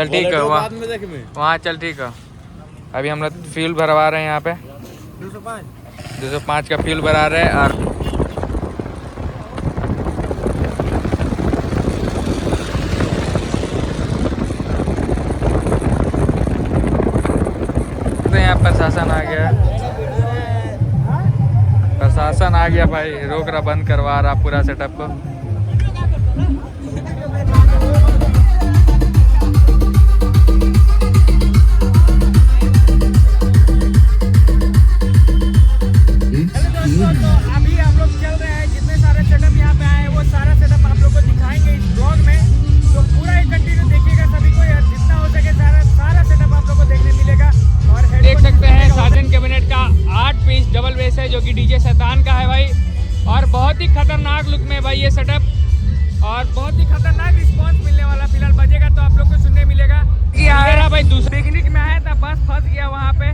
चल ठीक है, वहाँ चल ठीक है। अभी हम लोग फ्यूल भरवा रहे हैं यहाँ पे 205 का फ्यूल भरा रहे हैं। और यहाँ प्रशासन आ गया, प्रशासन आ गया भाई, रोक रहा, बंद करवा रहा पूरा सेटअप को। अभी हम लोग चल रहे हैं, जितने सारे सेटअप यहाँ पे आए हैं वो सारा सेटअप आप लोग को दिखाएंगे इस ब्लॉग में। तो पूरा ही कंटिन्यू देखिएगा सभी को, यार जितना हो सके सारा सेटअप आप लोग को देखने मिलेगा। और देख सकते हैं साजन कैबिनेट का 8 पीस डबल बेस है जो कि डीजे शैतान का है भाई। और बहुत ही खतरनाक लुक में भाई ये सेटअप, और बहुत ही खतरनाक रिस्पॉन्स मिलने वाला फिलहाल बजेगा तो आप लोग को सुनने मिलेगा। मेरा भाई दूसरे पिकनिक में आया था, बस फंस गया वहाँ पे।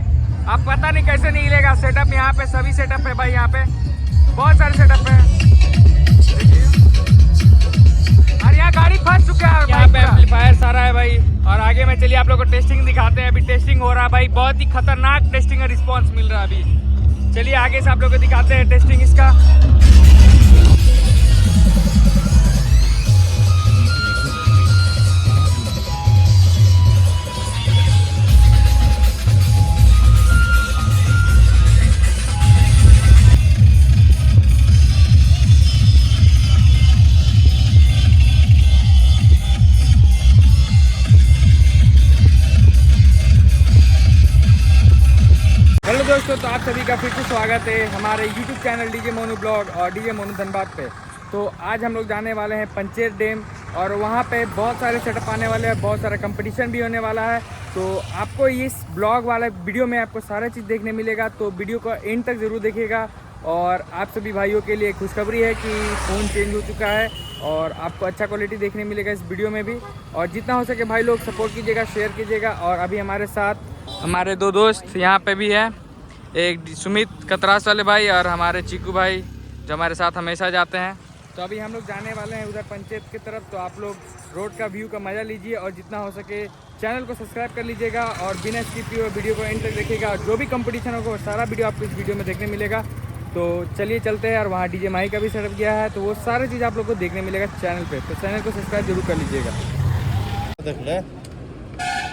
अब पता नहीं कैसे निकलेगा सेटअप, यहाँ पे सभी सेटअप है भाई, यहाँ पे बहुत सारे सेटअप है। और यहाँ गाड़ी फंस चुका है, यहाँ पे एम्पलीफायर सारा है भाई। और आगे में चलिए आप लोग को टेस्टिंग दिखाते हैं। अभी टेस्टिंग हो रहा है भाई, बहुत ही खतरनाक टेस्टिंग का रिस्पॉन्स मिल रहा है अभी। चलिए आगे से आप लोग को दिखाते हैं टेस्टिंग इसका। हेलो दोस्तों, तो आप सभी का फिर से स्वागत है हमारे YouTube channel DJ Monu blog और डीजे मोनू धनबाद पे। तो आज हम लोग जाने वाले हैं पंचेत डैम, और वहाँ पे बहुत सारे सेटअप आने वाले हैं, बहुत सारा कंपटीशन भी होने वाला है। तो आपको इस ब्लॉग वाला वीडियो में आपको सारा चीज़ देखने मिलेगा, तो वीडियो को एंड तक ज़रूर देखिएगा। और आप सभी भाइयों के लिए खुशखबरी है कि फ़ोन चेंज हो चुका है और आपको अच्छा क्वालिटी देखने मिलेगा इस वीडियो में भी। और जितना हो सके भाई लोग सपोर्ट कीजिएगा, शेयर कीजिएगा। और अभी हमारे साथ हमारे दो दोस्त यहाँ पे भी हैं, एक सुमित कतरास वाले भाई और हमारे चीकू भाई जो हमारे साथ हमेशा जाते हैं। तो अभी हम लोग जाने वाले हैं उधर पंचायत की तरफ। तो आप लोग रोड का व्यू का मज़ा लीजिए और जितना हो सके चैनल को सब्सक्राइब कर लीजिएगा और बिना स्किप किए वीडियो को एंड तक देखिएगा। जो भी कंपटीशन होगा वो सारा वीडियो आपको इस वीडियो में देखने मिलेगा। तो चलिए चलते हैं। और वहाँ डीजे माही का भी सेटअप किया है, तो वो सारी चीज़ आप लोग को देखने मिलेगा चैनल पर। तो चैनल को सब्सक्राइब जरूर कर लीजिएगा।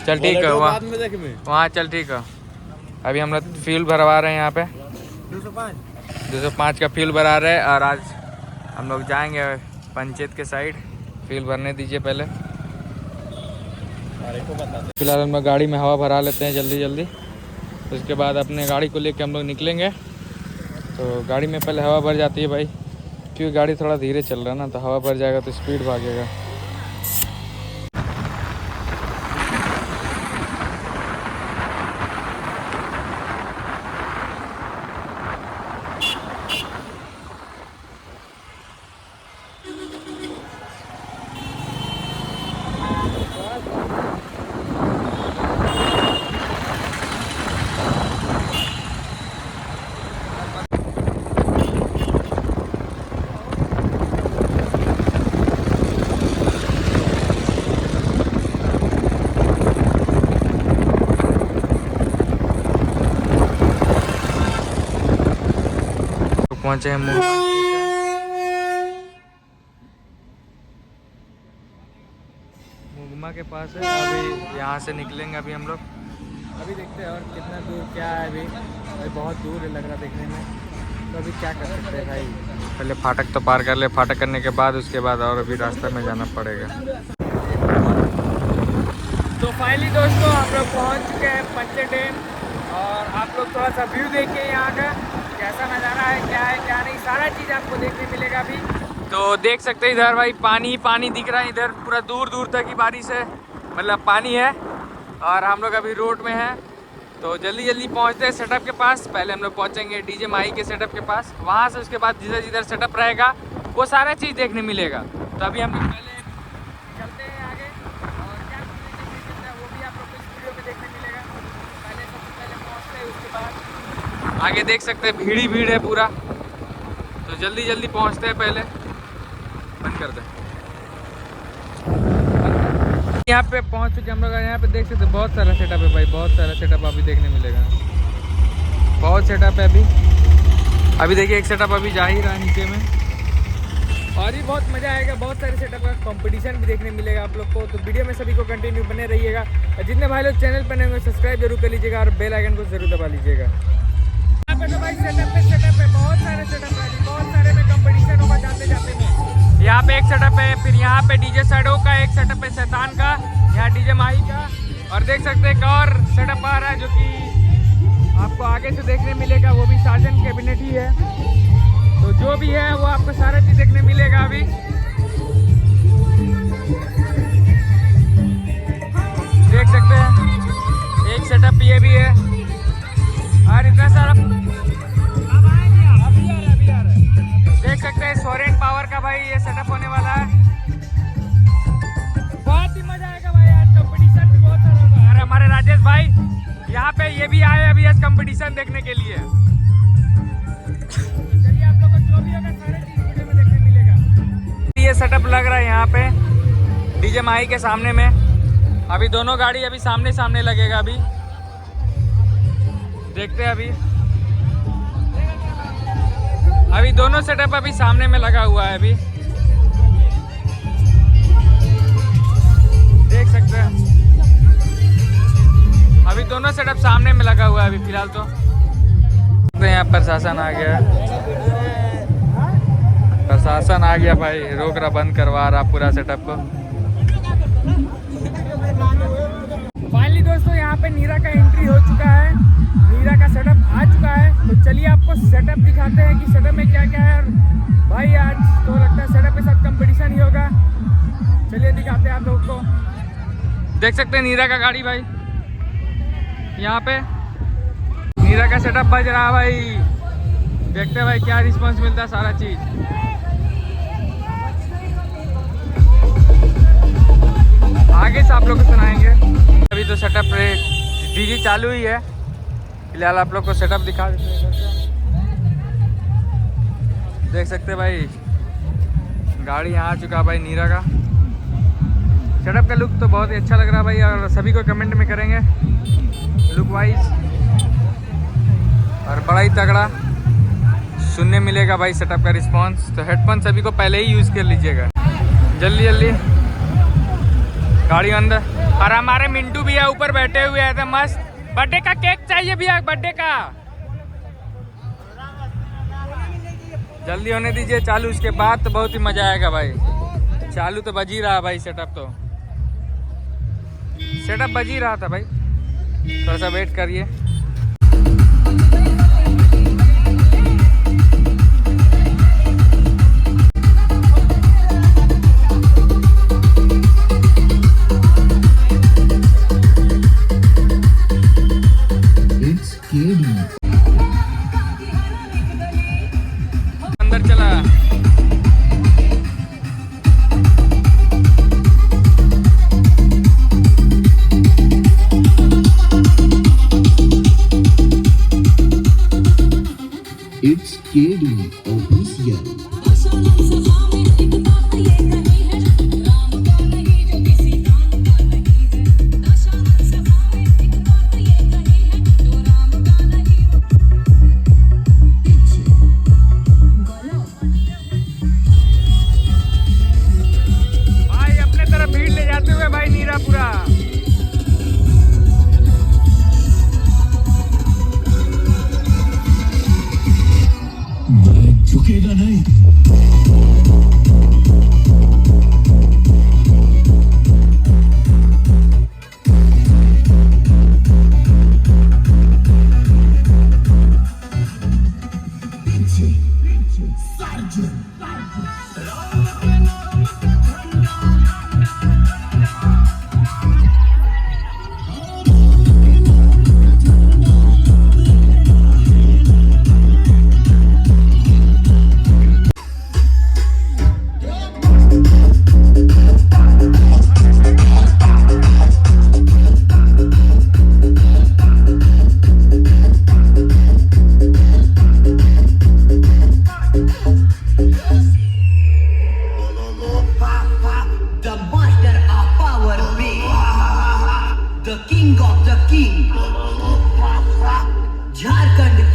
चल ठीक है, वहाँ चल ठीक है। अभी हम लोग फ्यूल भरवा रहे हैं यहाँ पे 205 का फ्यूल भरा रहे हैं। और आज हम लोग जाएंगे पंचायत के साइड, फ्यूल भरने दीजिए पहले। फिलहाल हम लोग गाड़ी में हवा भरा लेते हैं जल्दी जल्दी, उसके बाद अपने गाड़ी को लेके हम लोग निकलेंगे। तो गाड़ी में पहले हवा भर जाती है भाई, क्योंकि गाड़ी थोड़ा धीरे चल रहा है ना, तो हवा भर जाएगा तो स्पीड भागेगा। पहुंचे हैं मुगमा के पास है। अभी यहाँ से निकलेंगे अभी हम लोग, अभी देखते हैं और कितना दूर क्या है। अभी बहुत दूर है लग रहा देखने में, तो अभी क्या कर सकते हैं भाई, पहले फाटक तो पार कर ले। फाटक करने के बाद उसके बाद और अभी रास्ते में जाना पड़ेगा। तो फाइनली दोस्तों हम लोग पहुँच चुके हैं पंचायत डैम, और आप लोग थोड़ा सा व्यू देखिए यहाँ का कैसा नज़ारा है, क्या नहीं, सारा चीज़ आपको देखने मिलेगा अभी। तो देख सकते हैं इधर भाई पानी ही पानी दिख रहा है, इधर पूरा दूर दूर तक ही बारिश है, मतलब पानी है। और हम लोग अभी रोड में हैं, तो जल्दी जल्दी पहुंचते हैं सेटअप के पास। पहले हम लोग पहुंचेंगे डीजे माही के सेटअप के पास, वहां से उसके बाद जिधर जिधर सेटअप रहेगा वो सारा चीज़ देखने मिलेगा। तो अभी हम लोग पहले चलते हैं आगे, और क्या चलता है वो भी आप लोग को इस वीडियो में देखने मिलेगा। पहले सबसे पहले पहुँचते हैं, उसके बाद आगे देख सकते हैं भीड़ ही भीड़ है पूरा। तो जल्दी जल्दी पहुँचते हैं, पहले बंद कर दें। यहाँ पे पहुँच चुके हम लोग। यहाँ पे देख सकते बहुत सारा सेटअप है भाई, बहुत सारा सेटअप अभी देखने मिलेगा। बहुत सेटअप है अभी देखिए एक सेटअप अभी जा ही रहा है नीचे में, और ही बहुत मज़ा आएगा। बहुत सारे सेटअप का कंपटीशन भी देखने मिलेगा आप लोग को। तो वीडियो में सभी को कंटिन्यू बने रहिएगा, और जितने भाई लोग चैनल पर नहीं होंगे सब्सक्राइब जरूर कर लीजिएगा और बेल आइकन को जरूर दबा लीजिएगा। यहाँ पे तो भाई सेटअप है, बहुत सारे सेटअप है, बहुत सारे में कंपटीशन होगा जाते जाते में। यहाँ पे एक सेटअप है, फिर यहाँ पे डीजे सैडो का एक सेटअप है, शैतान का, यहाँ डीजे माही का, और देख सकते हैं एक और सेटअप आ रहा है जो कि आपको आगे से देखने मिलेगा, वो भी सार्जन कैबिनेट ही है। तो जो भी है वो आपको सारा चीज़ देखने मिलेगा अभी। देख सकते हैं एक सेटअप ये भी है, और इतना सारा अभी आ रहा है। देख सकते हैं सोरेन पावर का भाई ये सेटअप होने वाला है। बहुत ही मजा आएगा भाई, आज कंपटीशन भी बहुत सारा होगा। और हमारे राजेश भाई यहाँ पे ये भी आए अभी आज कंपटीशन देखने के लिए। चलिए आप लोगों को जो भी होगा सारे चीज वीडियो में देखने मिलेगा। ये सेटअप लग रहा है यहाँ पे डीजे माही के सामने में। अभी दोनों गाड़ी अभी सामने सामने लगेगा। अभी देखते हैं अभी दोनों सेटअप अभी सामने में लगा हुआ है। अभी देख सकते हैं अभी दोनों सेटअप सामने में लगा हुआ है अभी फिलहाल। तो यहाँ प्रशासन आ गया, प्रशासन आ गया भाई, रोक रहा, बंद करवा रहा पूरा सेटअप को। फाइनली दोस्तों यहाँ पे नीरा का एंट्री हो चुका है, नीरा का सेटअप आ चुका है। तो चलिए आपको सेटअप दिखाते हैं कि सेटअप में क्या क्या है। और भाई आज तो लगता है सेटअप के साथ कंपटीशन ही होगा। चलिए दिखाते हैं आप लोगों को। देख सकते हैं नीरा का गाड़ी भाई, यहाँ पे नीरा का सेटअप बज रहा है भाई। देखते हैं भाई क्या रिस्पांस मिलता है सारा चीज। आगे से आप लोग को सुनाएंगे। अभी तो सेटअप डीजे चालू ही है, फिलहाल आप लोग को सेटअप दिखा देते हैं। देख सकते हैं भाई गाड़ी यहाँ आ चुका है भाई नीरा का। सेटअप का लुक तो बहुत ही अच्छा लग रहा है भाई, और सभी को कमेंट में करेंगे लुक वाइज, और बड़ा ही तगड़ा सुनने मिलेगा भाई सेटअप का रिस्पांस। तो हेडफोन सभी को पहले ही यूज़ कर लीजिएगा। जल्दी जल्दी गाड़ी अंदर। और हमारे मिंटू भैया ऊपर बैठे हुए हैं तो मस्त। बर्थडे का केक चाहिए भैया, बर्थडे का जल्दी होने दीजिए चालू, उसके बाद तो बहुत ही मजा आएगा भाई। चालू तो बज ही रहा भाई, सेटअप बज ही रहा था भाई, थोड़ा सा वेट करिए। अंदर चला It's KD Official. भाई अपने तरफ भीड़ ले जाते हुए भाई नीरा पूरा। झुकेगा नहीं।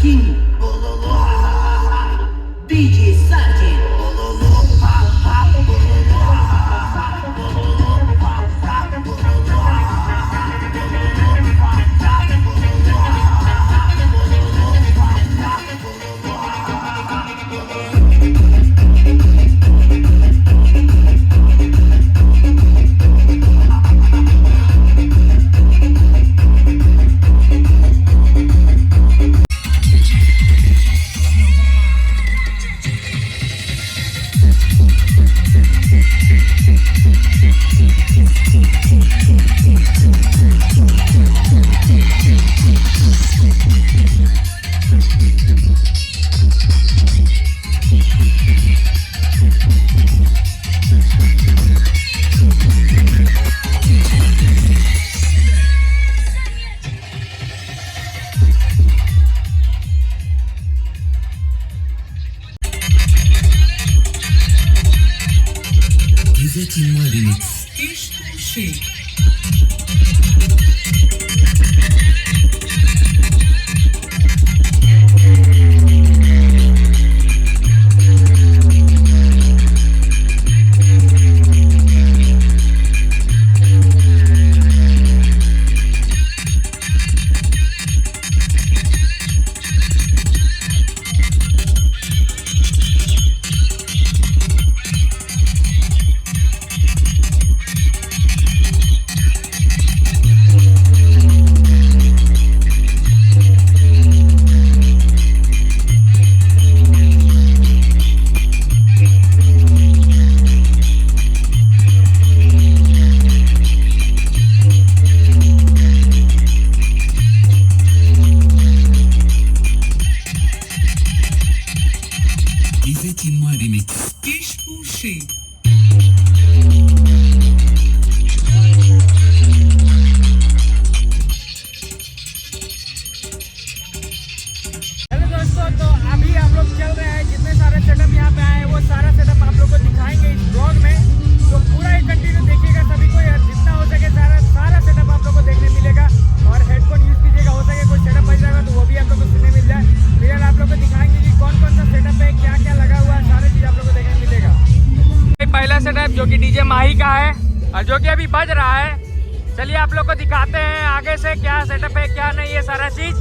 King, DJ Sergeant. जो कि डीजे माही का है और जो कि अभी बज रहा है। चलिए आप लोग को दिखाते हैं आगे से क्या सेटअप है क्या नहीं है सारा चीज।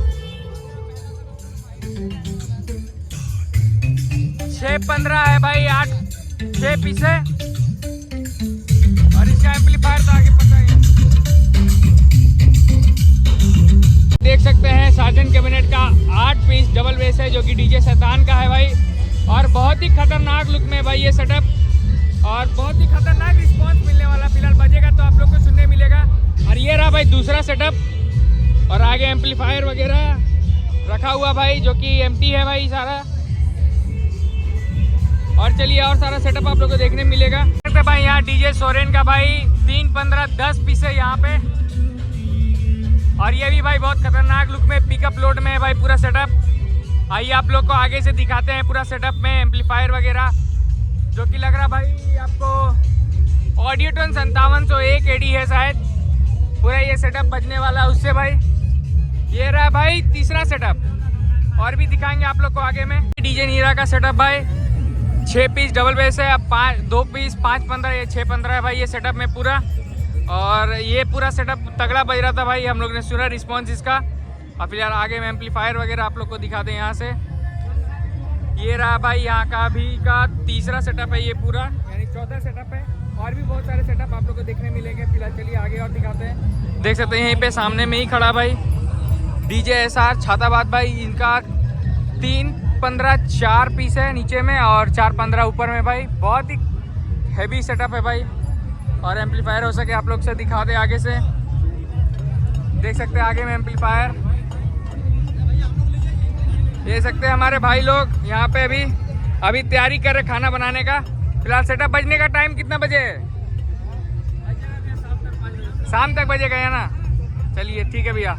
6-15 है भाई, 8-6 पीस है और इसका एम्पलीफायर तो आगे पता है। देख सकते हैं साजन कैबिनेट का 8 पीस डबल बेस है जो कि डीजे शैतान का है भाई, और बहुत ही खतरनाक लुक में भाई ये सेटअप, और बहुत ही खतरनाक रिस्पांस मिलने वाला। फिलहाल बजेगा तो आप लोग को सुनने मिलेगा। और ये रहा भाई दूसरा सेटअप, और आगे एम्पलीफायर वगैरह रखा हुआ भाई जो कि एम्प्टी है भाई सारा। और चलिए और सारा सेटअप आप लोग को देखने मिलेगा। भाई यहाँ डीजे सोरेन का भाई 3-15-10 पीस है यहाँ पे, और ये भी भाई बहुत खतरनाक लुक में पिकअप लोड में है भाई पूरा सेटअप। आइए आप लोग को आगे से दिखाते हैं पूरा सेटअप में एम्पलीफायर वगैरह, जो कि लग रहा भाई आपको ऑडियोटोन 5701 एडी है शायद पूरा ये सेटअप बजने वाला उससे भाई। ये रहा भाई तीसरा सेटअप, और भी दिखाएंगे आप लोग को आगे में। डीजे नीरा का सेटअप भाई 6 पीस डबल बेस है, अब 2 पीस 5-15 या 6-15 है भाई ये सेटअप में पूरा। और ये पूरा सेटअप तगड़ा बज रहा था भाई, हम लोग ने सुना रिस्पॉन्स इसका। और फिलहाल आगे में एम्पलीफायर वगैरह आप लोग को दिखाते हैं यहाँ से। ये रहा भाई यहाँ का अभी का तीसरा सेटअप है ये पूरा, यानी चौथा सेटअप है। और भी बहुत सारे सेटअप आप लोग को देखने मिलेंगे। फिलहाल चलिए आगे और दिखाते हैं। देख सकते हैं यहीं पे सामने में ही खड़ा भाई डीजे एसआर छाताबाद भाई, इनका 3-15 4 पीस है नीचे में और 4-15 ऊपर में भाई। बहुत ही हैवी सेटअप है भाई, और एम्पलीफायर हो सके आप लोग से दिखा दे आगे से। देख सकते हैं आगे में एम्पलीफायर, देख सकते हैं हमारे भाई लोग यहाँ पे अभी तैयारी कर रहे खाना बनाने का। फिलहाल सेटअप बजने का टाइम कितना बजे है? शाम तक बजेगा या ना? चलिए ठीक है भैया।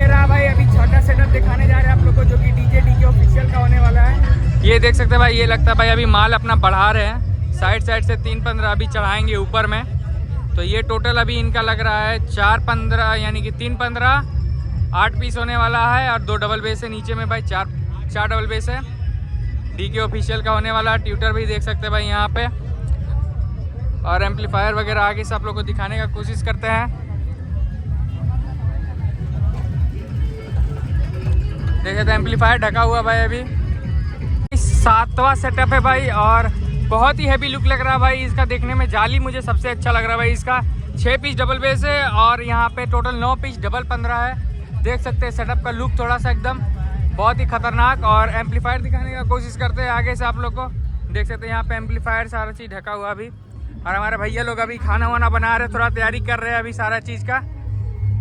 मेरा भाई अभी छोटा सेटअप दिखाने जा रहे हैं आप लोग को, जो कि डीजे ऑफिशियल का होने वाला है। ये देख सकते हैं भाई, ये लगता है भाई अभी माल अपना बढ़ा रहे हैं, साइड से 3-15 अभी चढ़ाएंगे ऊपर में। तो ये टोटल अभी इनका लग रहा है 4-15 यानी कि 3-15 8 पीस होने वाला है और 2 डबल बेस है नीचे में भाई, 4 डबल बेस है। DK ऑफिशियल का होने वाला है। ट्यूटर भी देख सकते हैं भाई यहाँ पे, और एम्पलीफायर वगैरह आगे से आप लोग को दिखाने का कोशिश करते हैं। देखे तो एम्पलीफायर ढका हुआ भाई अभी। 7वां सेटअप है भाई और बहुत ही हैवी लुक लग रहा है भाई इसका। देखने में जाली मुझे सबसे अच्छा लग रहा है भाई इसका। 6 पीस डबल बेस है और यहाँ पे टोटल 9 पीस डबल 15 है। देख सकते हैं सेटअप का लुक थोड़ा सा एकदम बहुत ही खतरनाक। और एम्पलीफायर दिखाने का कोशिश करते हैं आगे से आप लोग को। देख सकते हैं यहाँ पे एम्पलीफायर सारा चीज़ ढका हुआ अभी। और हमारे भैया लोग अभी खाना वाना बना रहे हैं, थोड़ा तैयारी कर रहे हैं अभी सारा चीज़ का,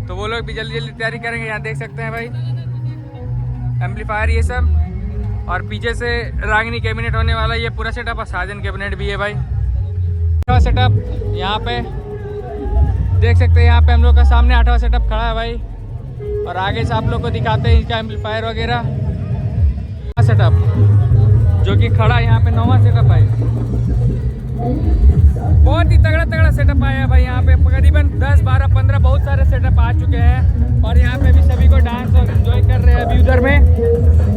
तो वो लोग भी जल्दी जल्दी तैयारी करेंगे। यहाँ देख सकते हैं भाई एम्पलीफायर ये सब, और पीछे से रागिनी कैबिनेट होने वाला ये पूरा सेटअप, और साजन कैबिनेट भी है भाई। सेटअप यहाँ पे देख सकते हैं, यहाँ पे हम लोग का सामने 8वां सेटअप खड़ा है भाई। और आगे से आप लोग को दिखाते हैं इसका एम्पलीफायर वगैरह सेटअप, जो कि खड़ा यहाँ पे 9वां सेटअप है। बहुत ही तगड़ा सेटअप आया है भाई। यहाँ पे करीबन 10, 12, 15 बहुत सारे सेटअप आ चुके हैं, और यहाँ पे भी सभी को डांस और एंजॉय कर रहे हैं अभी। उधर में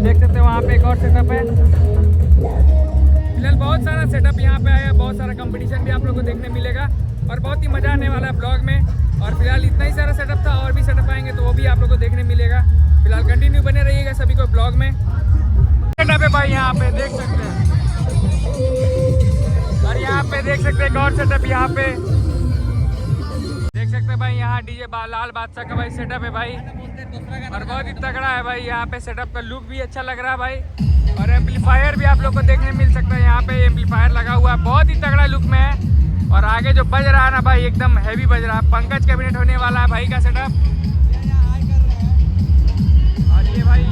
देख सकते हैं वहाँ पे एक और सेटअप है। फिलहाल बहुत सारा सेटअप यहाँ पे आया है, बहुत सारा कंपटीशन भी आप लोग को देखने मिलेगा, और बहुत ही मजा आने वाला है ब्लॉग में। और फिलहाल इतना ही सारा सेटअप था, और भी सेटअप आएंगे तो वो भी आप लोग को देखने मिलेगा। फिलहाल कंटिन्यू बने रहिएगा सभी को ब्लॉग में। सेटअप है भाई यहाँ पे देख सकते हैं, और यहाँ पे देख सकते हैं एक और सेटअप यहाँ पे देख सकते हैं भाई। यहाँ डीजे लाल बादशाह का भाई सेटअप है भाई, और बहुत ही तगड़ा है भाई। यहाँ पे सेटअप का लुक भी अच्छा लग रहा है भाई, और एम्पलीफायर भी आप लोग को देखने मिल सकता है। यहाँ पे एम्पलीफायर लगा हुआ है, बहुत ही तगड़ा लुक में है। और आगे जो बज रहा है ना भाई एकदम हैवी बज रहा है। पंकज कैबिनेट होने वाला है भाई का सेटअप, और ये भाई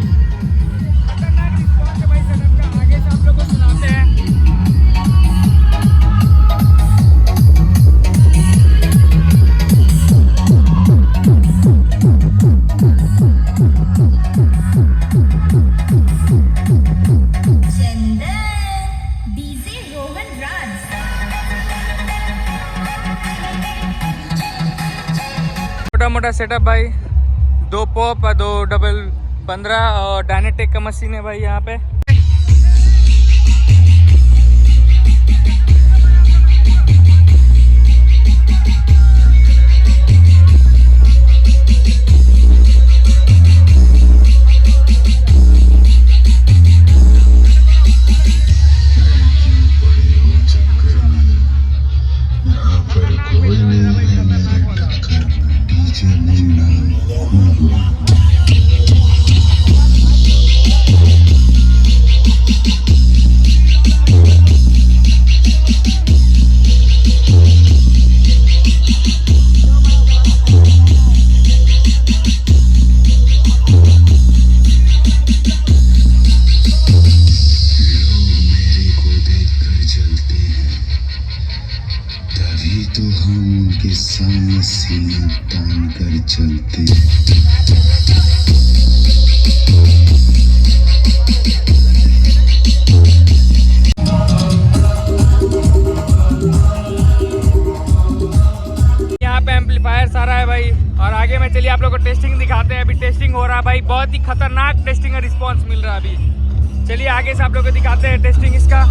खतरनाक रिस्पॉन्स है भाई सेटअप का। आगे से आप लोग को सुनाते हैं। मोटा सेटअप भाई, 2 पॉप, 2 डबल 15 और डायनेटेक का मशीन है भाई यहाँ पे। तो हम उनके सामने सीने तान कर चलते। यहाँ पे एम्पलीफायर सारा है भाई, और आगे में चलिए आप लोग को टेस्टिंग दिखाते हैं। अभी टेस्टिंग हो रहा है भाई, बहुत ही खतरनाक टेस्टिंग का रिस्पांस मिल रहा है अभी। चलिए आगे से आप लोग को दिखाते हैं टेस्टिंग इसका।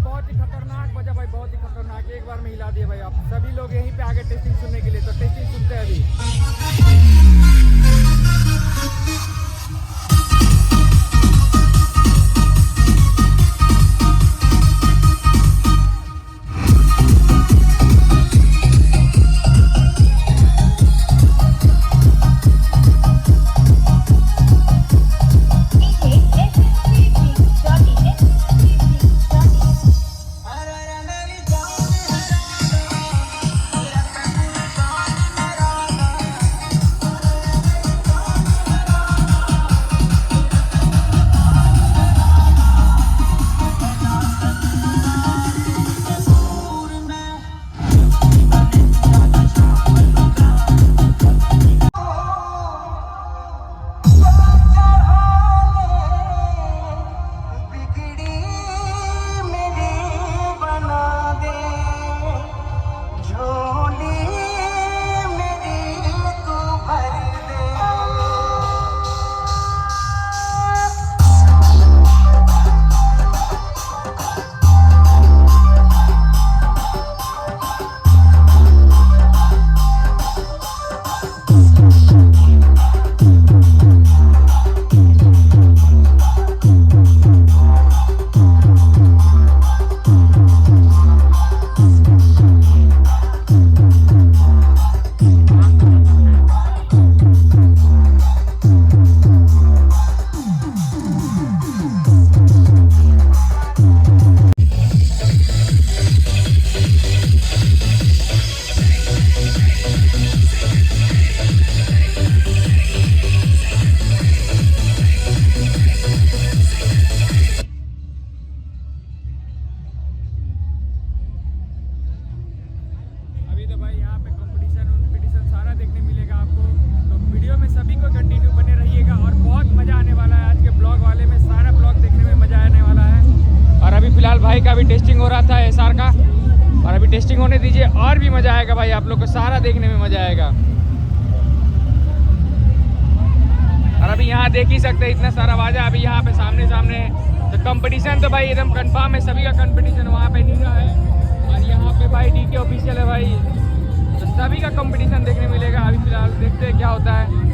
बहुत ही खतरनाक बजा भाई, बहुत ही खतरनाक। एक बार में हिला दिया भाई। आप सभी लोग यहीं पे आगे टेस्टिंग सुनने के लिए, तो टेस्टिंग सुनते हैं अभी। कार का। और अभी टेस्टिंग होने दीजिए और भी मज़ा आएगा भाई, आप लोग को सारा देखने में मज़ा आएगा। और अभी यहाँ देख ही सकते हैं इतना सारा आवाज़ है। अभी यहाँ पे सामने तो कंपटीशन तो भाई एकदम कंफर्म है, सभी का कंपटीशन वहाँ पे नीला है और यहाँ पे भाई DK ऑफिशियल है भाई, तो सभी का कंपटीशन देखने मिलेगा। अभी फिलहाल देखते हैं क्या होता है।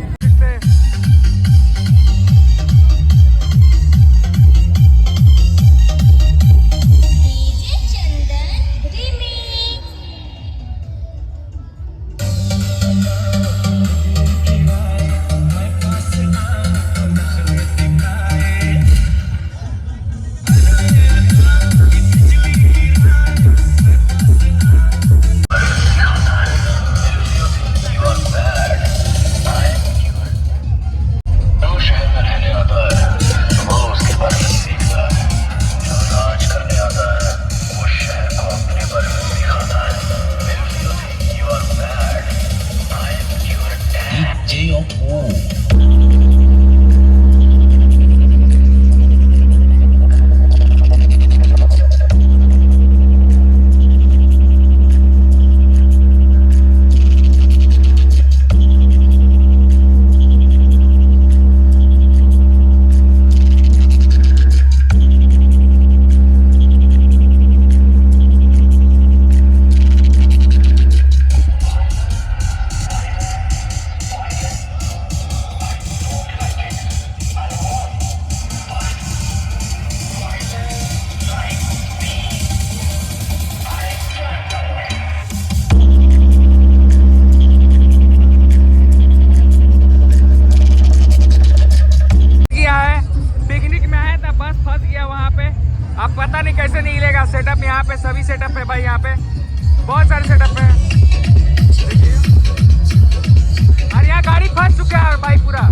अब पता नहीं कैसे निकलेगा सेटअप। यहाँ पे सभी सेटअप है भाई, यहाँ पे बहुत सारे सेटअप है। देखिए और यहाँ गाड़ी फंस चुका है भाई पूरा।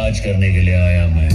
राज करने के लिए आया मैं।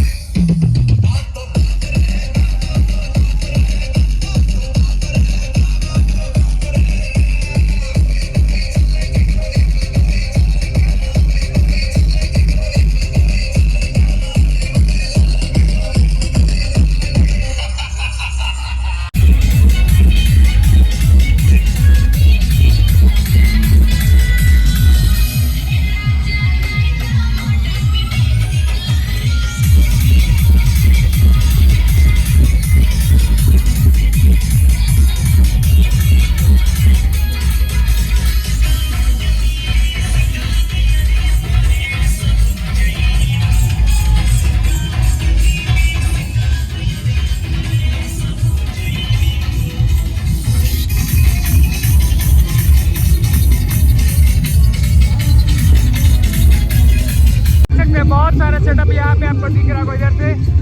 बहुत सारा सेटअप यहाँ पे आपको दिख रहा होगा इधर से।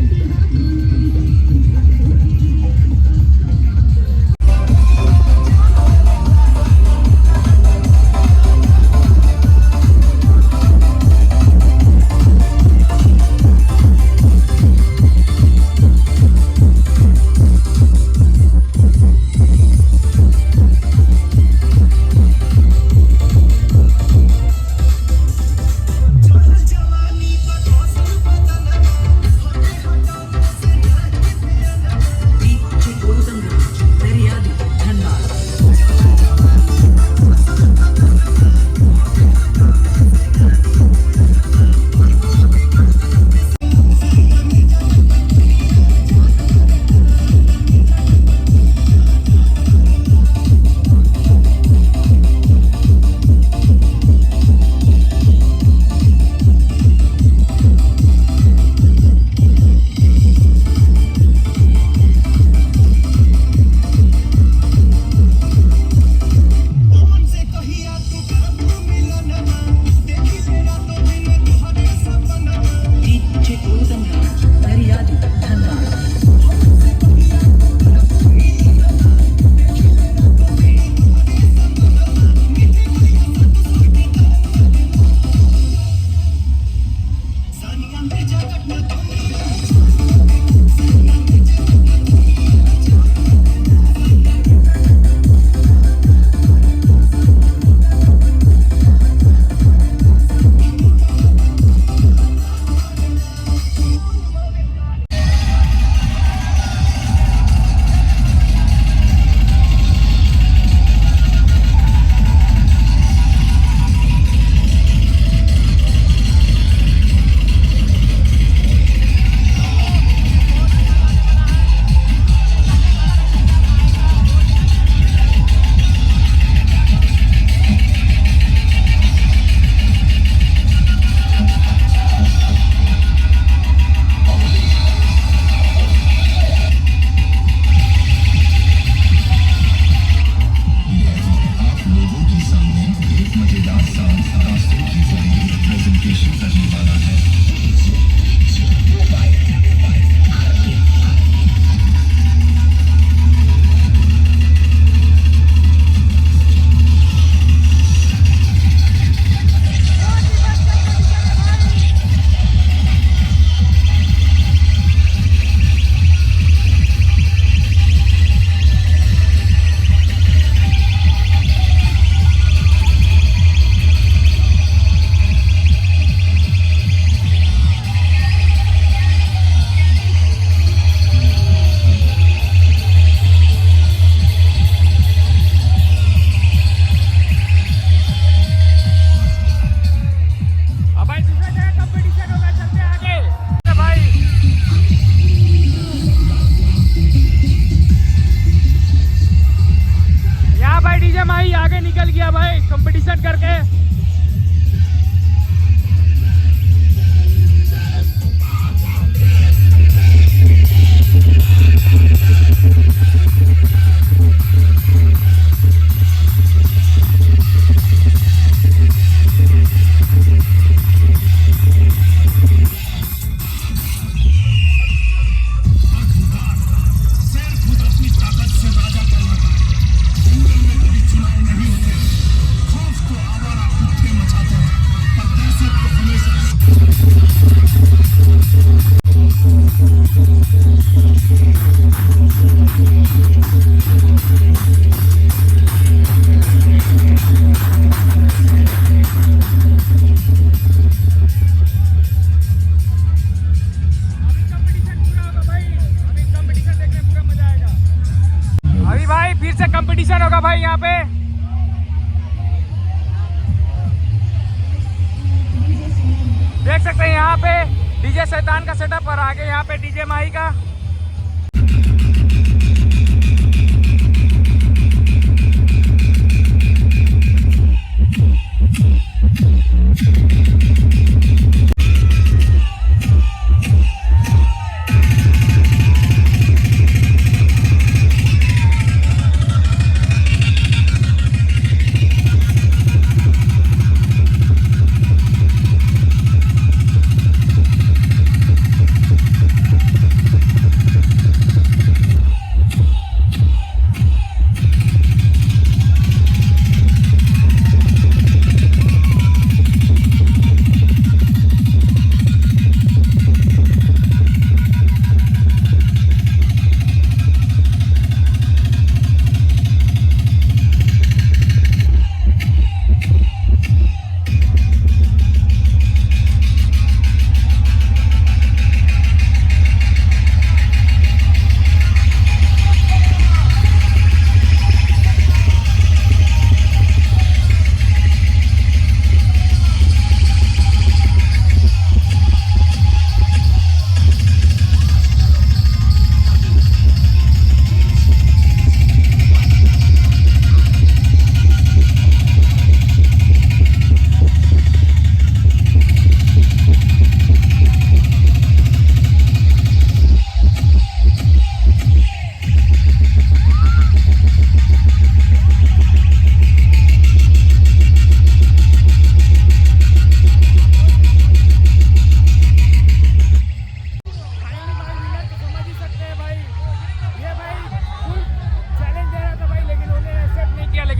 यहाँ पे। देख सकते हैं यहाँ पे डीजे शैतान का सेटअप और आगे यहाँ पे डीजे माही का।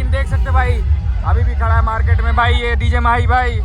देख सकते भाई अभी भी खड़ा है मार्केट में भाई ये डीजे माही भाई।